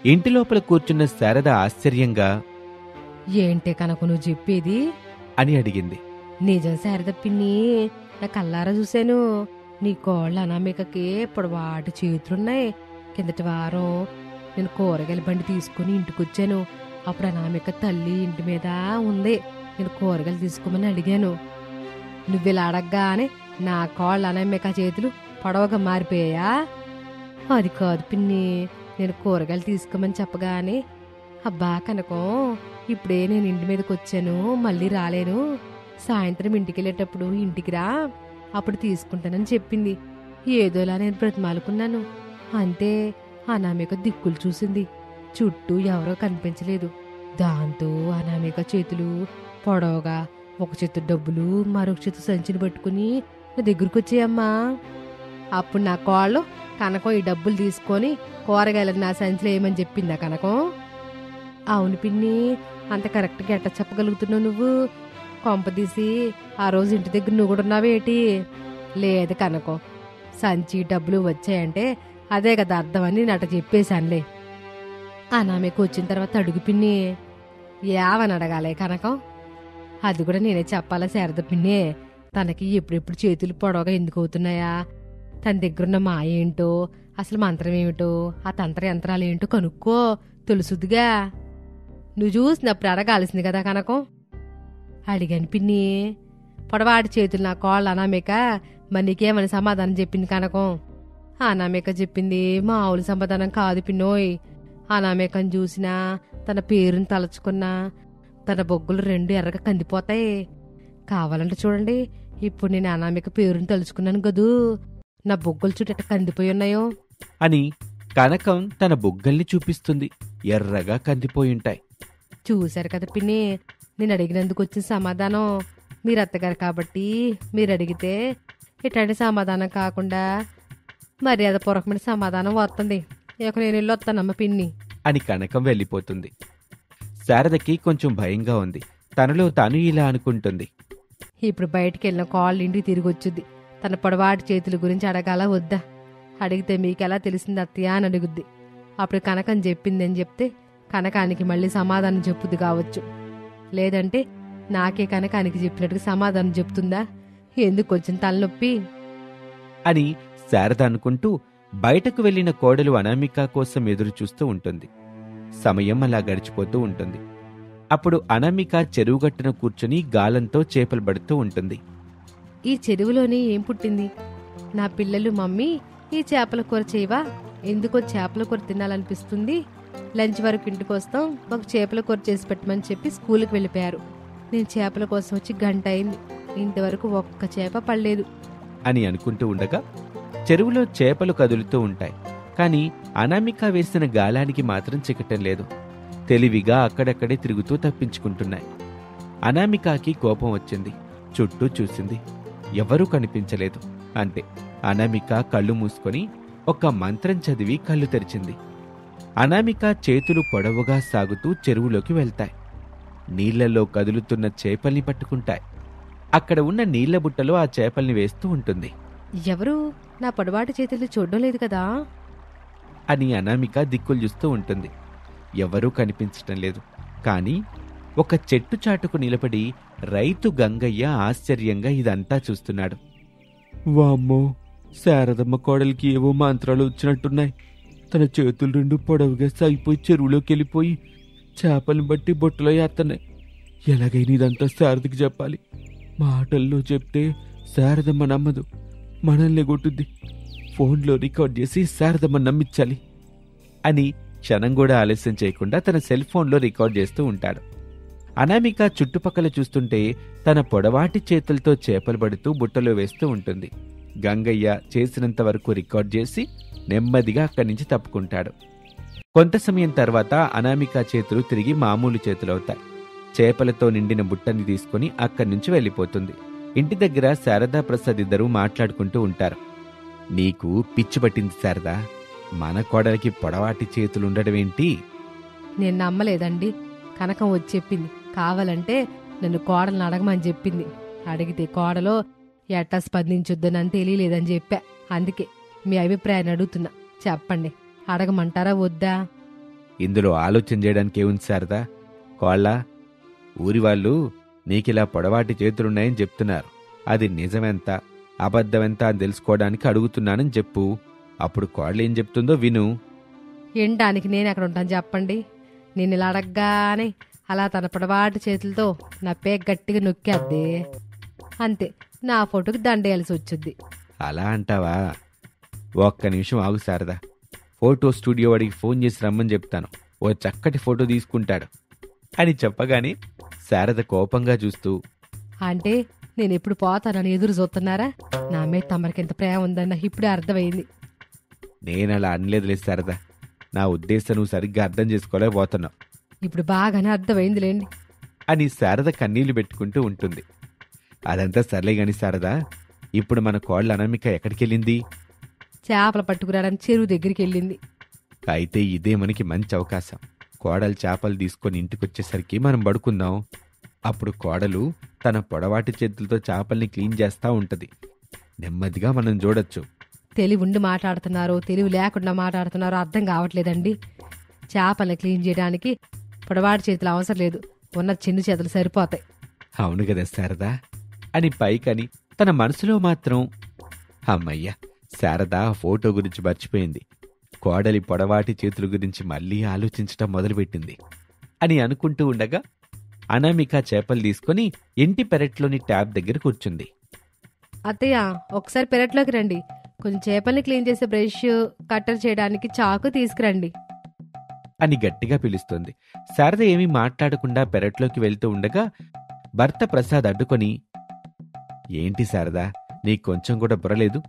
ఇంటి లోపల కూర్చున్న శారద ఆశ్చర్యంగా ఏంటే కనకు నువ్వు చెప్పేది? అని అడిగింది. నిజం శారద పిన్ని, నా కల్లారా చూశాను. నీ కోళ్ళ అనామికకి పొడవాటి చేతులున్నాయి. కిందటి వారం నేను కూరగాయల బండి తీసుకుని ఇంటికొచ్చాను. అప్పుడు అనామిక తల్లి ఇంటి మీద ఉంది. నేను కూరగాయలు తీసుకోమని అడిగాను. నువ్విలా అడగగానే నా కోళ్ళ అనామిక చేతులు పొడవగా మారిపోయాయా? అది కాదు పిన్ని, నేను కూరగాయలు తీసుకోమని చెప్పగానే అబ్బా కనకం, ఇప్పుడే నేను ఇంటి మీదకి వచ్చాను, మళ్ళీ రాలేను, సాయంత్రం ఇంటికి వెళ్ళేటప్పుడు ఇంటికి రా, అప్పుడు తీసుకుంటానని చెప్పింది. ఏదోలా నేను బ్రతిమాలుకున్నాను. అంతే, అనామిక దిక్కులు చూసింది. చుట్టూ ఎవరో కనిపించలేదు. దాంతో అనామిక చేతులు పొడవగా ఒక చేతు డబ్బులు మరొక చేతు సంచిని పట్టుకుని నా దగ్గరకు వచ్చాయమ్మా. అప్పుడు నా కోళ్ళు కనకం ఈ డబ్బులు తీసుకొని కూరగాయలు నా సంచిలో ఏమని చెప్పిందా కనకం? అవును పిన్ని, అంత కరెక్ట్గా ఎట్ట చెప్పగలుగుతున్నావు నువ్వు? కొంపదీసి ఆ రోజు ఇంటి దగ్గర నువ్వు కూడా ఉన్నావేటి? లేదు కనకం, సంచి డబ్బులు వచ్చాయంటే అదే కదా అర్థం అని నట చెప్పేశానులే. అనామిక వచ్చిన తర్వాత అడుగు పిన్ని. యావని అడగాలే కనకం? అది కూడా నేనే చెప్పాలా శారద పిన్ని? తనకి ఎప్పుడెప్పుడు చేతులు పొడవగా ఎందుకు అవుతున్నాయా, తన దగ్గరున్న మాయ ఏంటో, అసలు మంత్రం ఏమిటో, ఆ తంత్ర యంత్రాలు ఏంటో కనుక్కో, తెలుసుదిగా. నువ్వు చూసినప్పుడు అడగాల్సింది కదా కనకం. అడిగాను పిన్ని. పొడవాటి చేతులు నా కోళ్ళ అనామిక, మరి నీకేమని సమాధానం చెప్పింది కనకం? అనామిక చెప్పింది మామూలు సమాధానం కాదు పిన్నోయ్. అనామికను చూసినా, తన పేరుని తలుచుకున్నా తన బొగ్గులు రెండు ఎర్రగా కందిపోతాయి. కావాలంటే చూడండి, ఇప్పుడు నేను అనామిక పేరుని తలుచుకున్నాను గదూ, నా బొగ్గులు చుట్టూ ఎట్ట కందిపోయి ఉన్నాయో అని కనకం తన బొగ్గల్ని చూపిస్తుంది. ఎర్రగా కందిపోయుంటాయి. చూశారు కదా పిన్ని, నేను అడిగినందుకు వచ్చిన సమాధానం. మీరు అత్తగారు కాబట్టి మీరు అడిగితే ఇట్లాంటి సమాధానం కాకుండా మర్యాదపూర్వకమైన సమాధానం వస్తుంది. ఇక నేను వెళ్ళి వస్తానమ్మ పిన్ని అని కనకం వెళ్ళిపోతుంది. శారదకి కొంచెం భయంగా ఉంది. తనలో తాను ఇలా అనుకుంటుంది. ఇప్పుడు బయటికి వెళ్ళిన కాళ్ళు ఇంటికి తిరిగి వచ్చుద్ది. తన పొడవాటి చేతుల గురించి అడగాల వద్దా? అడిగితే మీకెలా తెలిసింది అత్తయ్య అని అడుగుద్ది. అప్పుడు కనకం చెప్పిందని చెప్తే కనకానికి మళ్ళీ సమాధానం చెప్పుద్ది కావచ్చు. లేదంటే నాకే కనకానికి చెప్పినట్టుగా సమాధానం చెప్తుందా? ఎందుకు వచ్చిన తలనొప్పి అని శారద అనుకుంటూ బయటకు వెళ్లిన కోడలు అనామిక కోసం ఎదురు చూస్తూ ఉంటుంది. సమయం అలా గడిచిపోతూ ఉంటుంది. అప్పుడు అనామిక చెరువుగట్టున కూర్చుని గాలంతో చేపలు పడుతూ ఉంటుంది. ఈ చెరువులోనే ఏం పుట్టింది? నా పిల్లలు మమ్మీ ఈ చేపల కూర చేయవా? ఎందుకో చేపల కూర తినాలనిపిస్తుంది. లంచ్ వరకు ఇంటికి వస్తాం, మాకు చేపల కూర చేసి పెట్టమని చెప్పి స్కూల్కి వెళ్ళిపోయారు. నేను చేపల కోసం వచ్చి గంట అయింది, ఇంతవరకు ఒక్క చేప పడలేదు అని అనుకుంటూ ఉండగా చెరువులో చేపలు కదులుతూ ఉంటాయి. కాని అనామిక వేసిన గాలానికి మాత్రం చిక్కటం లేదు. తెలివిగా అక్కడక్కడే తిరుగుతూ తప్పించుకుంటున్నాయి. అనామికకి కోపం వచ్చింది. చుట్టూ చూసింది. ఎవరూ కనిపించలేదు. అంతే, అనామిక కళ్ళు మూసుకొని ఒక మంత్రం చదివి కళ్ళు తెరిచింది. అనామిక చేతులు పొడవుగా సాగుతూ చెరువులోకి వెళ్తాయి. నీళ్లలో కదులుతున్న చేపల్ని పట్టుకుంటాయి. అక్కడ ఉన్న నీళ్ల బుట్టలో ఆ చేపల్ని వేస్తూ ఉంటుంది. ఎవరు నా పొడవాటి చేతులు చూడడం లేదు కదా అని అనామిక దిక్కులు చూస్తూ ఉంటుంది. ఎవరూ కనిపించటం లేదు. కాని ఒక చెట్టు చాటుకు నిలబడి రైతు గంగయ్య ఆశ్చర్యంగా ఇదంతా చూస్తున్నాడు. వామ్మో, శారదమ్మ కోడలికి ఏవో మంత్రాలు వచ్చినట్టున్నాయి. తన చేతులు రెండు పొడవుగా సాగిపోయి చెరువులోకి వెళ్ళిపోయి చేపలను బట్టి బొట్టలో వేస్తున్నాయి. ఎలాగైనా ఇదంతా శారదకి చెప్పాలి. మాటల్లో చెప్తే శారదమ్మ నమ్మదు, మనల్ని కొట్టుద్ది. ఫోన్లో రికార్డ్ చేసి శారదమ్మ నమ్మించాలి అని క్షణం కూడా ఆలస్యం చేయకుండా తన సెల్ ఫోన్లో రికార్డ్ చేస్తూ ఉంటాడు. అనామిక చుట్టుపక్కల చూస్తుంటే తన పొడవాటి చేతులతో చేపలు పడుతూ బుట్టలో వేస్తూ ఉంటుంది. గంగయ్య చేసినంత వరకు రికార్డ్ చేసి నెమ్మదిగా అక్కడి నుంచి తప్పుకుంటాడు. కొంత సమయం తర్వాత అనామిక చేతులు తిరిగి మామూలు చేతులవుతాయి. చేపలతో నిండిన బుట్టని తీసుకుని అక్కడి నుంచి వెళ్ళిపోతుంది. ఇంటి దగ్గర శారదా ప్రసాద్ ఇద్దరూ మాట్లాడుకుంటూ ఉంటారు. నీకు పిచ్చి పట్టింది శారదా, మన కోడలికి పొడవాటి చేతులుండడమేంటి? నేను నమ్మలేదండి. కనకం వచ్చి చెప్పింది. కావాలంటే నన్ను కోడలను అడగమని చెప్పింది. అడిగితే కోడలో ఎట్టా స్పందించొద్దని తెలియలేదని చెప్పా. అందుకే మీ అభిప్రాయాన్ని అడుగుతున్నా. చెప్పండి, అడగమంటారా వద్దా? ఇందులో ఆలోచన చేయడానికి ఏముంది శారదా? కోళ్ళ, ఊరి వాళ్ళు నీకిలా పొడవాటి చేతులున్నాయని చెప్తున్నారు. అది నిజమెంత అబద్ధమెంత అని తెలుసుకోవడానికి అడుగుతున్నానని చెప్పు. అప్పుడు కోళ్ళేం చెప్తుందో విను. వినడానికి నేను ఎక్కడ ఉంటాను చెప్పండి. నేను ఇలా అడగగానే అలా తన పొడవాటి చేతులతో నా పేక గట్టిగా నొక్కేద్ది. అంతే, నా ఫోటోకి దండేయాల్సి వచ్చుద్ది. అలా అంటావా? ఒక్క నిమిషం ఆగు శారదా. ఫోటో స్టూడియో వాడికి ఫోన్ చేసి రమ్మని చెప్తాను. ఓ చక్కటి ఫోటో తీసుకుంటాడు అని చెప్పగానే శారద కోపంగా చూస్తూ, అంటే నేను ఎప్పుడు పోతానని ఎదురు చూస్తున్నారా? నా మీద తమరికింత ప్రేమ ఉందని నాకు ఇప్పుడే అర్థమైంది. నేనలా అనలేదులే శారదా. నా ఉద్దేశం నువ్వు సరిగ్గా అర్థం చేసుకోలేకపోతున్నావు ఇప్పుడు బాగానే అర్థమైందిలేండి అని శారద కన్నీళ్లు పెట్టుకుంటూ ఉంటుంది. అదంతా సర్లే గాని శారదా, ఇప్పుడు మన కోళ్ళ అనామిక ఎక్కడికెళ్ళింది? చేపలు పట్టుకురావడానికి చెరువు దగ్గరికి వెళ్ళింది. అయితే ఇదే మనకి మంచి అవకాశం. కోడలు చేపలు తీసుకొని ఇంటికొచ్చేసరికి మనం పడుకుందాం. అప్పుడు కోడలు తన పొడవాటి చేతులతో చేపల్ని క్లీన్ చేస్తా ఉంటది. నెమ్మదిగా మనం చూడొచ్చు. తెలివి ఉండి మాట్లాడుతున్నారో తెలివి లేకుండా మాట్లాడుతున్నారో అర్థం కావట్లేదండి. చేపల్ని క్లీన్ చేయడానికి పొడవాటి చేతులు అవసరం లేదు, ఉన్న చిన్న చేతులు సరిపోతాయి. అవును కదా శారదా అని పైకని తన మనసులో మాత్రం, అమ్మయ్య, శారద ఫోటో గురించి మర్చిపోయింది. కోడలి పొడవాటి చేతుల గురించి మళ్ళీ ఆలోచించటం మొదలుపెట్టింది అని అనుకుంటూ ఉండగా అనామిక చేపలు తీసుకుని ఇంటి పెరట్లోని ట్యాబ్ దగ్గర కూర్చుంది. అత్తయ్య, ఒకసారి పెరట్లోకి రండి. కొంచెం చేపల్ని క్లీన్ చేసే బ్రష్, కట్టర్ చేయడానికి చాకు తీసుకురండి అని గట్టిగా పిలుస్తోంది. శారద ఏమీ మాట్లాడకుండా పెరట్లోకి వెళ్తూ ఉండగా భర్త ప్రసాద్ అడ్డుకొని, ఏంటి శారదా, నీకు కొంచెం కూడా బుర్రలేదు?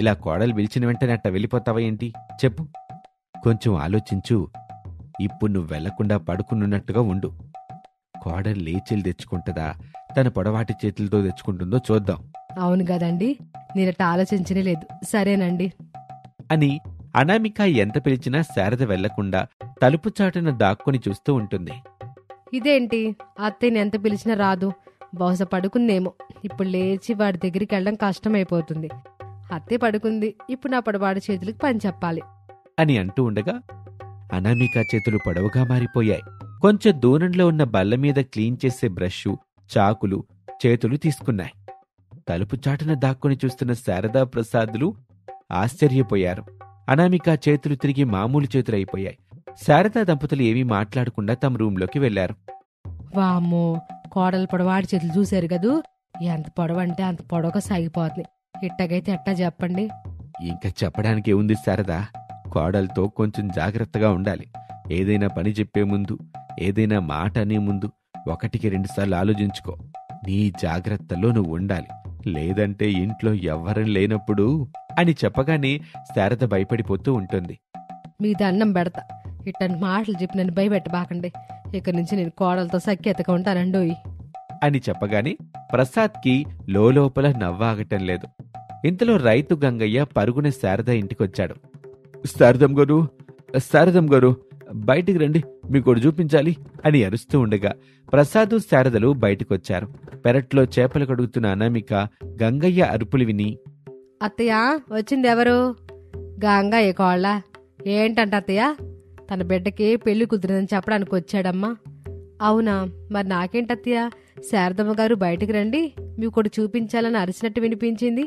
ఇలా కోడలు పిలిచిన వెంటనే అట్ట వెళ్ళిపోతావా ఏంటి? చెప్పు, కొంచెం ఆలోచించు. ఇప్పుడు నువ్వు వెళ్లకుండా పడుకున్నట్టుగా ఉండు. కోడలు లేచిలు తెచ్చుకుంటుందా, తన పొడవాటి చేతులతో తెచ్చుకుంటుందో చూద్దాం. అవును కదండి, నేనట ఆలోచించనే లేదు. సరేనండి అని అనామిక ఎంత పిలిచినా శారద వెళ్లకుండా తలుపు చాటున దాక్కుని చూస్తూ ఉంటుంది. ఇదేంటి, అత్తయ్యని ఎంత పిలిచినా రాదు. బహుశా పడుకుందేమో. ఇప్పుడు లేచి వాడి దగ్గరికి వెళ్ళడం కష్టమైపోతుంది. అత్తయ్య పడుకుంది, ఇప్పుడు నా పొడవాడి చేతులకు పని చెప్పాలి అని అంటూ ఉండగా అనామిక చేతులు పొడవుగా మారిపోయాయి. కొంచెం దూరంలో ఉన్న బల్ల మీద క్లీన్ చేసే బ్రషు, చాకులు చేతులు తీసుకున్నాయి. తలుపు చాటున దాక్కుని చూస్తున్న శారదా ప్రసాదులు ఆశ్చర్యపోయారు. అనామిక చేతులు తిరిగి మామూలు చేతులైపోయాయి. శారదా దంపతులు ఏమీ మాట్లాడకుండా తమ రూంలోకి వెళ్లారు. వామ్మో, కోడలు పొడవాడి చేతులు చూశారు కదూ, ఎంత పొడవంటే అంత పొడవగా సాగిపోతుంది. ఇట్టగైతే ఎట్టా చెప్పండి? ఇంకా చెప్పడానికి ఏముంది శారదా, కోడలతో కొంచెం జాగ్రత్తగా ఉండాలి. ఏదైనా పని చెప్పే ముందు, ఏదైనా మాట అనే ముందు 1-2 సార్లు ఆలోచించుకో. నీ జాగ్రత్తలో నువ్వు ఉండాలి, లేదంటే ఇంట్లో ఎవ్వరం లేనప్పుడు అని చెప్పగానే శారద భయపడిపోతూ ఉంటుంది. మీ దండం పెడతా, ఇట్టని మాటలు చెప్పి నన్ను భయపెట్టబాకండి. ఇక్కడి నుంచి నేను కోడలతో సఖ్యతగా ఉంటానండోయ్ అని చెప్పగానే ప్రసాద్కి లోపల నవ్వాగటం లేదు. ఇంతలో రైతు గంగయ్య పరుగున శారద ఇంటికొచ్చాడు. శారదం గారు, శారదం గారు, బయటికి రండి, మీకోటి చూపించాలి అని అరుస్తూ ఉండగా ప్రసాదు శారదలు బయటకొచ్చారు. పెరట్లో చేపలు కడుగుతున్న అనామిక గంగయ్య అరుపులు విని, అత్తయ్య, వచ్చింది ఎవరు? గంగయ్య కోళ్ళ. ఏంటంట అత్తయ్య, తన బిడ్డకి పెళ్లి కుదిరిందని చెప్పడానికి వచ్చాడమ్మా. అవునా, మరి నాకేంటత్తయ్య, శారదమ్మ గారు బయటికి రండి, మీకోటి చూపించాలని అరిచినట్టు వినిపించింది.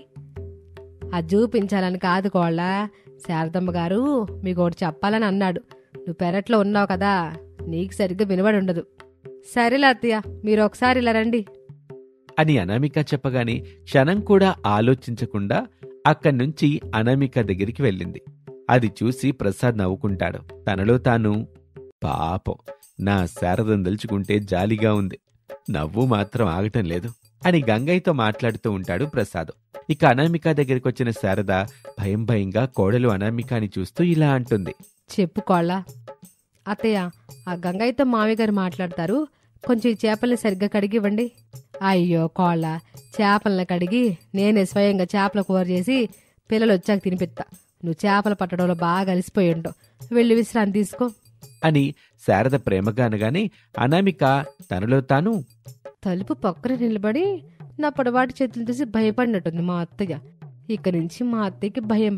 అది చూపించాలని కాదు కోళ్ళ, శారదమ్మ గారు మీకోటి చెప్పాలని అన్నాడు. నువ్వు పెరట్లో ఉన్నావు కదా, నీకు సరిగ్గా వినబడి ఉండదు. సరేలే అత్తయ్య, మీరు ఒకసారి ఇలా రండి అని అనామిక చెప్పగానే క్షణం కూడా ఆలోచించకుండా అక్కడ్నుంచి అనామిక దగ్గరికి వెళ్ళింది. అది చూసి ప్రసాద్ నవ్వుకుంటాడు. తనలో తాను, పాపం, నా శారదం దలుచుకుంటే జాలిగా ఉంది, నవ్వు మాత్రం ఆగటం లేదు అని గంగయ్యతో మాట్లాడుతూ ఉంటాడు ప్రసాద్. ఇక అనామిక దగ్గరికొచ్చిన శారద భయం భయంగా కోడలు అనామికాని చూస్తూ ఇలా అంటుంది. చెప్పు కోళ్ళ. అత్తయ్య, ఆ గంగయ్యతో మామయ్య గారు మాట్లాడతారు, కొంచెం ఈ చేపల్ని సరిగ్గా కడిగివ్వండి. అయ్యో కోళ్ళ, చేపలను కడిగి నేనే స్వయంగా చేపల కూర చేసి పిల్లలు వచ్చాక తినిపిస్తా. నువ్వు చేపలు పట్టడంలో బాగా అలసిపోయి ఉంటావు, వెళ్ళి విశ్రాంతి తీసుకో అని శారద ప్రేమగా అనగానే అనామిక తనలో తాను, తలుపు పక్కన నిలబడి నా పొడవాటి చేతులు చూసి భయపడినట్టుంది మా అత్తయ్య. ఇక నుంచి మా అత్తయ్యకి భయం,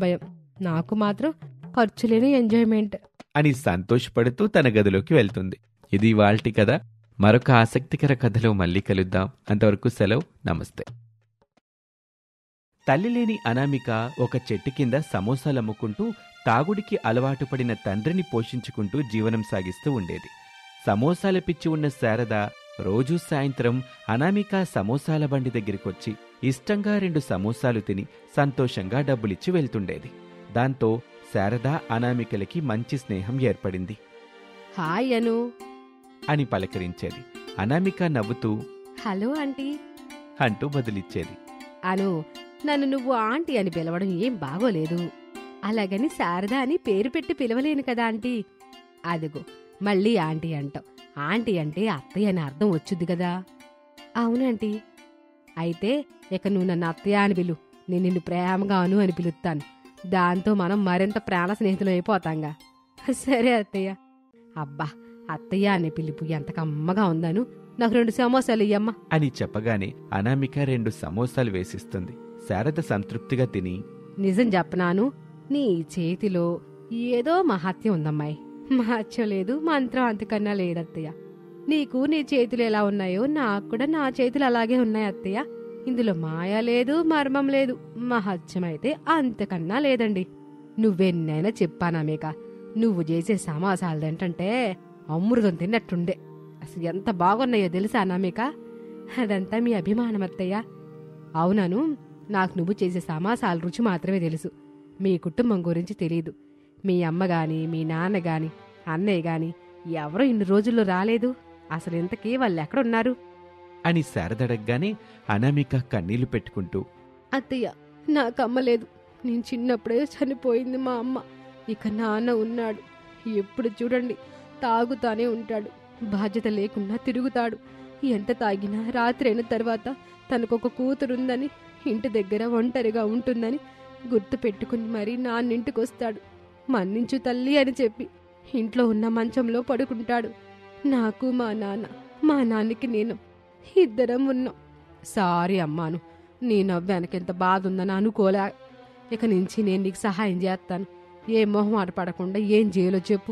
నాకు మాత్రం ఖర్చు లేని ఎంజాయ్మెంట్ అని సంతోషపడుతూ తన గదిలోకి వెళ్తుంది. ఇది ఇవాల్టి కథ. మరొక ఆసక్తికర కథలో మళ్ళీ కలుద్దాం. అంతవరకు సెలవు. నమస్తే. తల్లిలేని అనామిక ఒక చెట్టు కింద సమోసాలమ్ముకుంటూ తాగుడికి అలవాటు పడిన తండ్రిని పోషించుకుంటూ జీవనం సాగిస్తూ ఉండేది. సమోసాల పిచ్చి ఉన్న శారద రోజూ సాయంత్రం అనామిక సమోసాల బండి దగ్గరికొచ్చి ఇష్టంగా 2 సమోసాలు తిని సంతోషంగా డబ్బులిచ్చి వెళ్తుండేది. దాంతో శారద అనామికలకి మంచి స్నేహం ఏర్పడింది. హాయ్ అను అని పలకరించేది. అనామిక నవ్వుతూ హలో ఆంటీ అంటూ బదులిచ్చేది. అను, నన్ను నువ్వు ఆంటీ అని పిలవడం ఏం బాగోలేదు. అలాగని శారద అని పేరు పెట్టి పిలవలేను కదా ఆంటీ. అదిగో మళ్ళీ ఆంటీ అంటావు. ఆంటీ అంటే అత్తయ్య అని అర్థం వచ్చుద్ది కదా. అవునంటీ. అయితే ఇక నువ్వు నన్ను అత్తయ్య అని పిలు. నేను నిన్ను ప్రేమగా అను అని పిలుస్తాను. దాంతో మనం మరింత ప్రాణ స్నేహితులు అయిపోతాంగా. సరే అత్తయ్య. అబ్బా, అత్తయ్య అనే పిలుపు ఎంత కమ్మగా ఉందాను. నాకు 2 సమోసాలు ఇయ్యమ్మా అని చెప్పగానే అనామిక 2 సమోసాలు వేసిస్తుంది. శారద సంతృప్తిగా తిని నిజం చెప్పనాను, నీ చేతిలో ఏదో మహత్యం ఉందమ్మాయి. మహత్యం లేదు, మంత్రం అంతకన్నా లేదత్తయ్య. నీకు నీ చేతులు ఎలా ఉన్నాయో నాకు కూడా నా చేతులు అలాగే ఉన్నాయి అత్తయ్య. ఇందులో మాయ లేదు, మర్మం లేదు. మహత్యమైతే అంతకన్నా లేదండి. నువ్వెన్నైనా చెప్పానామేక, నువ్వు చేసే సమోసాలదేంటంటే అమృతం తిన్నట్టుండే. అసలు ఎంత బాగున్నాయో తెలుసా అనామిక? అదంతా మీ అభిమానం అత్తయ్య. అవునను, నాకు నువ్వు చేసే సమోసాల రుచి మాత్రమే తెలుసు. మీ కుటుంబం గురించి తెలీదు. మీ అమ్మగాని, మీ నాన్నగాని, అన్నయ్య గాని ఎవరో ఇన్ని రోజుల్లో రాలేదు. అసలు ఇంతకీ వాళ్ళు ఎక్కడున్నారు అని శారదడగ్గానే అనామిక కన్నీళ్లు పెట్టుకుంటూ అత్తయ్య, నాకమ్మ లేదు. నేను చిన్నప్పుడే చనిపోయింది మా అమ్మ. ఇక నాన్న ఉన్నాడు. ఎప్పుడు చూడండి తాగుతానే ఉంటాడు. బాధ్యత లేకుండా తిరుగుతాడు. ఎంత తాగినా రాత్రి అయిన తర్వాత తనకొక కూతురుందని, ఇంటి దగ్గర ఒంటరిగా ఉంటుందని గుర్తు పెట్టుకుని మరీ నాన్నింటికొస్తాడు. మన్నించు తల్లి అని చెప్పి ఇంట్లో ఉన్న మంచంలో పడుకుంటాడు. నాకు మా నాన్నకి నేను ఇద్దరం ఉన్నాం. సారీ అమ్మాను, నీ నవ్వానికెంత బాధ ఉందని అనుకోలే. ఇక నుంచి నేను నీకు సహాయం చేస్తాను. ఏ మొహమాట పడకుండా ఏం చేయాలో చెప్పు.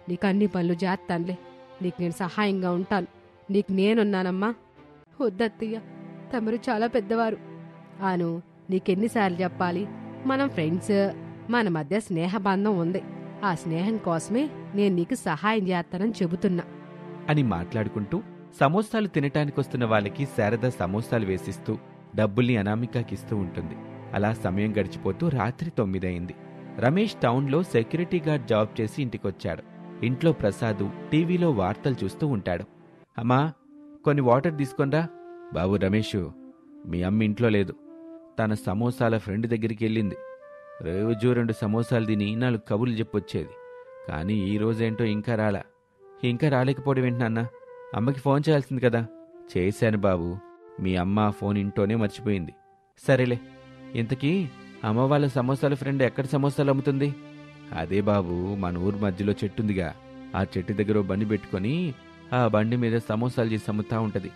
నీకు అన్ని పనులు చేస్తానులే. నీకు నేను సహాయంగా ఉంటాను. నీకు నేనున్నానమ్మా. వద్దత్తయ్య, తమరు చాలా పెద్దవారు. అను, నీకెన్నిసార్లు చెప్పాలి? మనం ఫ్రెండ్స్, మన మధ్య స్నేహబంధం ఉంది. ఆ స్నేహం కోసమే నేను నీకు సహాయం చేస్తానని చెబుతున్నా అని మాట్లాడుకుంటూ సమోసాలు తినటానికొస్తున్న వాళ్ళకి శారద సమోసాలు వేసిస్తూ డబ్బుల్ని అనామికకిస్తూ ఉంటుంది. అలా సమయం గడిచిపోతూ రాత్రి 9 అయింది. రమేష్ టౌన్లో సెక్యూరిటీ గార్డ్ జాబ్ చేసి ఇంటికొచ్చాడు. ఇంట్లో ప్రసాదు టీవీలో వార్తలు చూస్తూ ఉంటాడు. అమ్మా, కొన్ని వాటర్ తీసుకొనిరా. బాబు రమేషు, మీ అమ్మ ఇంట్లో లేదు. తన సమోసాల ఫ్రెండ్ దగ్గరికి వెళ్ళింది. రోజూ 2 సమోసాలు తిని 4 కబుర్లు చెప్పొచ్చేది. కానీ ఈ రోజేంటో ఇంకా రాలేకపోవడం ఏంటన్నా? అమ్మకి ఫోన్ చేయాల్సింది కదా. చేశాను బాబు. మీ అమ్మ ఫోన్ ఇంట్లోనే మర్చిపోయింది. సరేలే, ఇంతకీ అమ్మ వాళ్ళ సమోసాల ఫ్రెండ్ ఎక్కడ సమోసాలు అమ్ముతుంది? అదే బాబు, మన ఊరు మధ్యలో చెట్టుందిగా. ఆ చెట్టు దగ్గర బండి పెట్టుకొని ఆ బండి మీద సమోసాలు చేసి అమ్ముతా ఉంటది.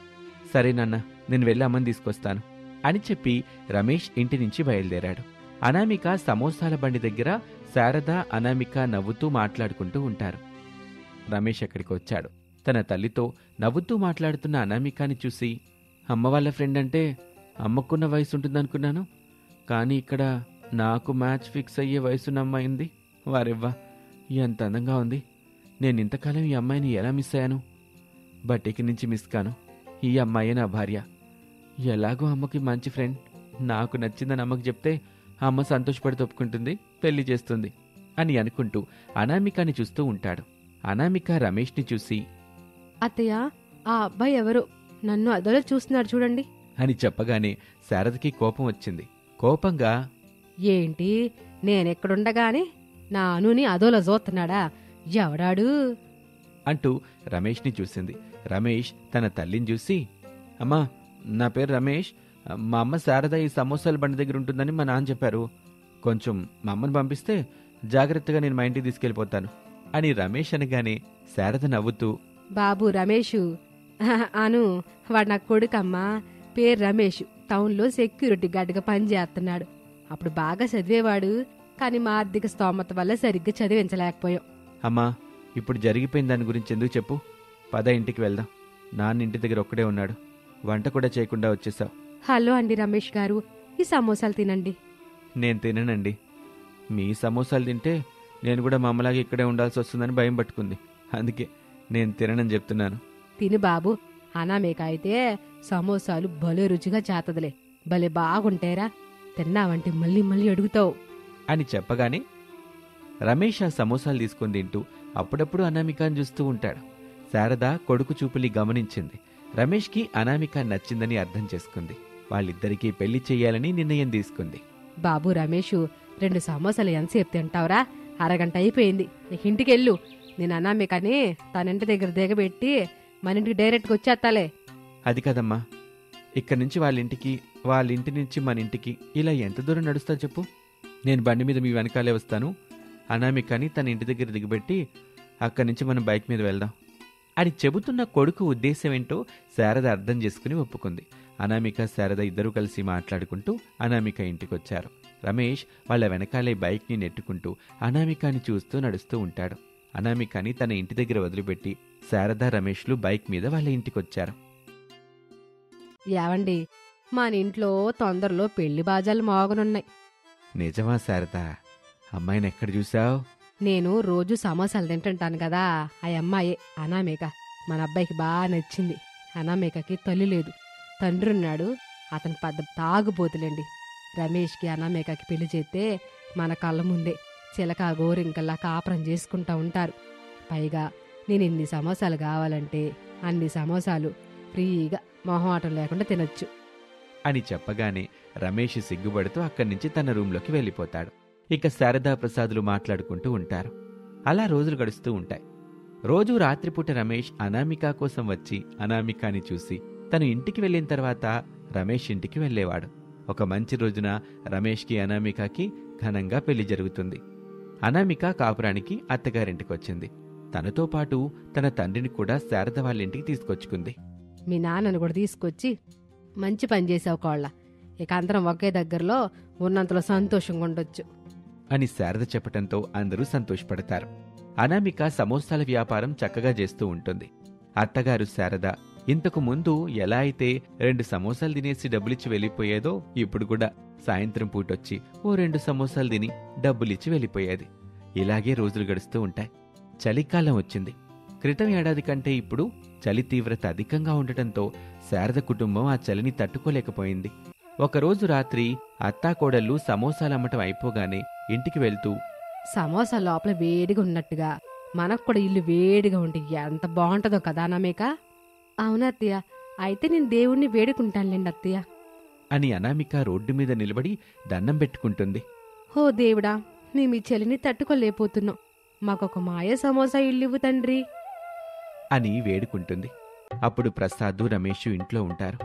సరేనన్నా, నేను వెళ్ళి అమ్మని తీసుకొస్తాను అని చెప్పి రమేష్ ఇంటి నుంచి బయలుదేరాడు. అనామిక సమోసాల బండి దగ్గర శారద, అనామిక నవ్వుతూ మాట్లాడుకుంటూ ఉంటారు. రమేష్ అక్కడికి వచ్చాడు. తన తల్లితో నవ్వుతూ మాట్లాడుతున్న అనామికాని చూసి, అమ్మ వాళ్ళ ఫ్రెండ్ అంటే అమ్మకున్న వయసు ఉంటుందనుకున్నాను. కానీ ఇక్కడ నాకు మ్యాచ్ ఫిక్స్ అయ్యే వయసున్న అమ్మాయింది. వారెవ్వా, ఎంత అందంగా ఉంది. నేను ఇంతకాలం ఈ అమ్మాయిని ఎలా మిస్ అయ్యాను? బట్ ఇక నుంచి మిస్ కాను. ఈ అమ్మాయే నా భార్య. ఎలాగో అమ్మకి మంచి ఫ్రెండ్. నాకు నచ్చిందని అమ్మకి చెప్తే అమ్మ సంతోషపడి ఒప్పుకుంటుంది, పెళ్లి చేస్తుంది అని అనుకుంటూ అనామికాని చూస్తూ ఉంటాడు. అనామిక రమేష్ని చూసి, అత్తయ్య, ఆ అబ్బాయి ఎవరో నన్ను అదలో చూస్తున్నాడు చూడండి అని చెప్పగానే శారదకి కోపం వచ్చింది. కోపంగా, ఏంటి నేనెక్కడుండగానే నా అనుని అదోలా చూస్తున్నాడా? ఎవడాడు అంటూ రమేష్ని చూసింది. రమేష్ తన తల్లిని చూసి, అమ్మా, నా పేరు రమేష్. మా అమ్మ శారద ఈ సమోసాల బండి దగ్గర ఉంటుందని మా నాన్న చెప్పారు. కొంచెం మా అమ్మని పంపిస్తే జాగ్రత్తగా నేను మా ఇంటికి తీసుకెళ్ళిపోతాను అని రమేష్ అనగానే శారద నవ్వుతూ, బాబు రమేషు అను, వాడు నా కొడుకమ్మా. పేరు రమేష్. టౌన్లో సెక్యూరిటీ గార్డ్గా పనిచేస్తున్నాడు. అప్పుడు బాగా చదివేవాడు, కానీ మా ఆర్థిక స్తోమత వల్ల సరిగ్గా చదివించలేకపోయాం. అమ్మా, ఇప్పుడు జరిగిపోయిన దాని గురించి ఎందుకు చెప్పు. పద ఇంటికి వెళ్దాం. నాన్న ఇంటి దగ్గర ఒక్కడే ఉన్నాడు. వంట కూడా చేయకుండా వచ్చేసావు. హలో అండి రమేష్ గారు, ఈ సమోసాలు తినండి. నేను తిననండి. మీ సమోసాలు తింటే నేను కూడా మా అమ్మలాగా ఇక్కడే ఉండాల్సి వస్తుందని భయం పట్టుకుంది. అందుకే నేను తిననని చెప్తున్నాను. తిని బాబు, అనామేక అయితే సమోసాలు భలే రుచిగా చేతదిలే. భలే బాగుంటాయిరా, తిన్నావంటే మళ్ళీ మళ్ళీ అడుగుతావు అని చెప్పగానే రమేష్ ఆ సమోసాలు తీసుకొని తింటూ అప్పుడప్పుడు అనామికాని చూస్తూ ఉంటాడు. శారద కొడుకు చూపులి గమనించింది. రమేష్కి అనామిక నచ్చిందని అర్థం చేసుకుంది. వాళ్ళిద్దరికీ పెళ్లి చెయ్యాలని నిర్ణయం తీసుకుంది. బాబు రమేషు, 2 సమోసాలు ఎంతసేపు తింటావురా? అరగంట అయిపోయింది, నీకు ఇంటికెళ్ళు. నేను అనామికని తన ఇంటి దగ్గర దిగబెట్టి మన ఇంటికి డైరెక్ట్గా వచ్చేస్తాలే. అది కదమ్మా, ఇక్కడి నుంచి వాళ్ళ ఇంటి నుంచి మన ఇంటికి ఇలా ఎంత దూరం నడుస్తా చెప్పు. నేను బండి మీద మీ వెనకాలే వస్తాను. అనామికని తన ఇంటి దగ్గర దిగబెట్టి అక్కడి నుంచి మనం బైక్ మీద వెళ్దాం అని చెబుతున్న కొడుకు ఉద్దేశం ఏంటో శారద అర్థం చేసుకుని ఒప్పుకుంది. అనామిక, శారద ఇద్దరూ కలిసి మాట్లాడుకుంటూ అనామిక ఇంటికొచ్చారు. రమేష్ వాళ్ళ వెనకాలే బైక్ని నెట్టుకుంటూ అనామికాని చూస్తూ నడుస్తూ ఉంటాడు. అనామికాని తన ఇంటి దగ్గర వదిలిపెట్టి శారద, రమేష్లు బైక్ మీద వాళ్ళ ఇంటికొచ్చారు. ఏవండి, మన ఇంట్లో తొందరలో పెళ్లి బాజాలు మోగనున్నాయి. నిజమా శారద? అమ్మాయిని ఎక్కడ చూసావు? నేను రోజు సమోసాలు తింటుంటాను కదా, ఆ అమ్మాయే అనామేక. మన అబ్బాయికి బాగా నచ్చింది. అనామేకకి తల్లి లేదు, తండ్రి ఉన్నాడు. అతను పెద్ద తాగుబోతులేండి. రమేష్కి అనామేకకి పెళ్లి చేస్తే మన కళ్ళ ముందే చిలక గోరింకల్లా కాపురం చేసుకుంటా ఉంటారు. పైగా నేను ఎన్ని సమోసాలు కావాలంటే అన్ని సమోసాలు ఫ్రీగా మొహమాటం లేకుండా తినొచ్చు అని చెప్పగానే రమేష్ సిగ్గుపడుతూ అక్కడి నుంచి తన రూంలోకి వెళ్ళిపోతాడు. ఇక శారదా, ప్రసాదులు మాట్లాడుకుంటూ ఉంటారు. అలా రోజులు గడుస్తూ ఉంటాయి. రోజూ రాత్రిపూట రమేష్ అనామిక కోసం వచ్చి అనామికాని చూసి తను ఇంటికి వెళ్ళిన తర్వాత రమేష్ ఇంటికి వెళ్ళేవాడు. ఒక మంచి రోజున రమేష్కి అనామికకి ఘనంగా పెళ్లి జరుగుతుంది. అనామిక కాపురానికి అత్తగారింటికొచ్చింది. తనతో పాటు తన తండ్రిని కూడా శారద వాళ్ళ ఇంటికి తీసుకొచ్చుకుంది. మీ నాన్నను కూడా తీసుకొచ్చి మంచి పని చేసావు కోళ్ళ. ఇక అందరం ఒకే దగ్గరలో ఉన్నంతలో సంతోషంగా ఉండొచ్చు అని శారద చెప్పటంతో అందరూ సంతోషపడతారు. అనామిక సమోసాల వ్యాపారం చక్కగా చేస్తూ ఉంటుంది. అత్తగారు శారద ఇంతకు ముందు ఎలా అయితే 2 సమోసాలు తినేసి డబ్బులిచ్చి వెళ్ళిపోయేదో ఇప్పుడు కూడా సాయంత్రం పూటొచ్చి ఓ 2 సమోసాలు తిని డబ్బులిచ్చి వెళ్ళిపోయేది. ఇలాగే రోజులు గడుస్తూ ఉంటాయి. చలికాలం వచ్చింది. క్రితం ఏడాది కంటే ఇప్పుడు చలి తీవ్రత అధికంగా ఉండటంతో శారద కుటుంబం ఆ చలిని తట్టుకోలేకపోయింది. ఒకరోజు రాత్రి అత్తాకోడళ్ళు సమోసాలమ్మటం అయిపోగానే ఇంటికి వెళ్తూ, సమోసా లోపల వేడిగా ఉన్నట్టుగా మనకు కూడా ఇల్లు వేడిగా ఉంటే ఎంత బాగుంటుందో కదా అనామేక. అవునత్తయ్య, అయితే నేను దేవుణ్ణి వేడుకుంటానులేండి అత్తయ్య అని అనామిక రోడ్డు మీద నిలబడి దండం పెట్టుకుంటుంది. ఓ దేవుడా, మేము ఈ చలిని తట్టుకోలేకపోతున్నాం. మాకొక మాయ సమోసా ఇల్లు తండ్రి అని వేడుకుంటుంది. అప్పుడు ప్రసాదు, రమేష్ ఇంట్లో ఉంటారు.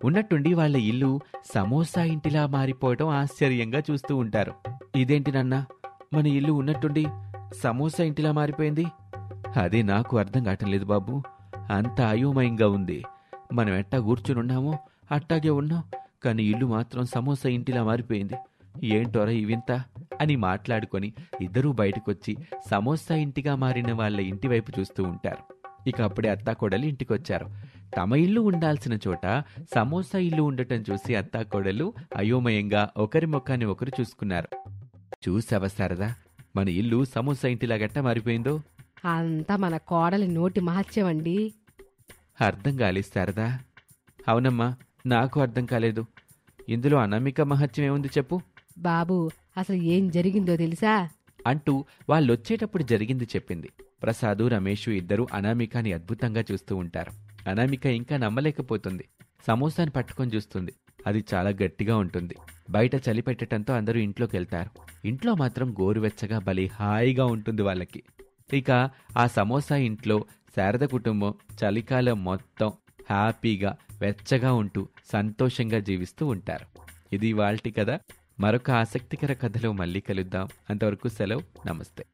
ఉన్నట్టుండి వాళ్ళ ఇల్లు సమోసా ఇంటిలా మారిపోవటం ఆశ్చర్యంగా చూస్తూ ఉంటారు. ఇదేంటి నాన్న, మన ఇల్లు ఉన్నట్టుండి సమోసా ఇంటిలా మారిపోయింది? అదే నాకు అర్థం కావటం లేదు బాబు. అంత అయోమయంగా ఉంది. మనం ఎట్టా కూర్చునున్నామో అట్టాగే ఉన్నాం, కానీ ఇల్లు మాత్రం సమోసా ఇంటిలా మారిపోయింది. ఏంటోరా ఈ వింత అని మాట్లాడుకొని ఇద్దరూ బయటకొచ్చి సమోసా ఇంటిగా మారిన వాళ్ళ ఇంటి వైపు చూస్తూ ఉంటారు. ఇక అప్పుడే అత్తాకోడలు ఇంటికొచ్చారు. తమ ఇల్లు ఉండాల్సిన చోట సమోసా ఇల్లు ఉండటం చూసి అత్తాకోడలు అయోమయంగా ఒకరి ముఖాన్ని ఒకరు చూసుకున్నారు. చూసావా శారదా, మన ఇల్లు సమోసా ఇంటిలా గట్ట మారిపోయిందో? అంతా మన కోడలి నోటి మహత్యమండి. అర్థం కాలేదు శారదా. అవునమ్మా, నాకు అర్థం కాలేదు. ఇందులో అనామిక మహత్యం ఏముంది చెప్పు బాబు. అసలు ఏం జరిగిందో తెలుసా అంటూ వాళ్ళొచ్చేటప్పుడు జరిగింది చెప్పింది. ప్రసాదు, రమేష్ ఇద్దరూ అనామికాని అద్భుతంగా చూస్తూ ఉంటారు. అనామిక ఇంకా నమ్మలేకపోతుంది. సమోసాని పట్టుకొని చూస్తుంది. అది చాలా గట్టిగా ఉంటుంది. బయట చలి పెట్టడంతో అందరూ ఇంట్లోకి వెళ్తారు. ఇంట్లో మాత్రం గోరువెచ్చగా భలే హాయిగా ఉంటుంది వాళ్ళకి. ఇక ఆ సమోసా ఇంట్లో శారద కుటుంబం చలికాలం మొత్తం హ్యాపీగా వెచ్చగా ఉంటూ సంతోషంగా జీవిస్తూ ఉంటారు. ఇది ఇవాల్టి కథ. మరొక ఆసక్తికర కథలో మళ్ళీ కలుద్దాం. అంతవరకు సెలవు. నమస్తే.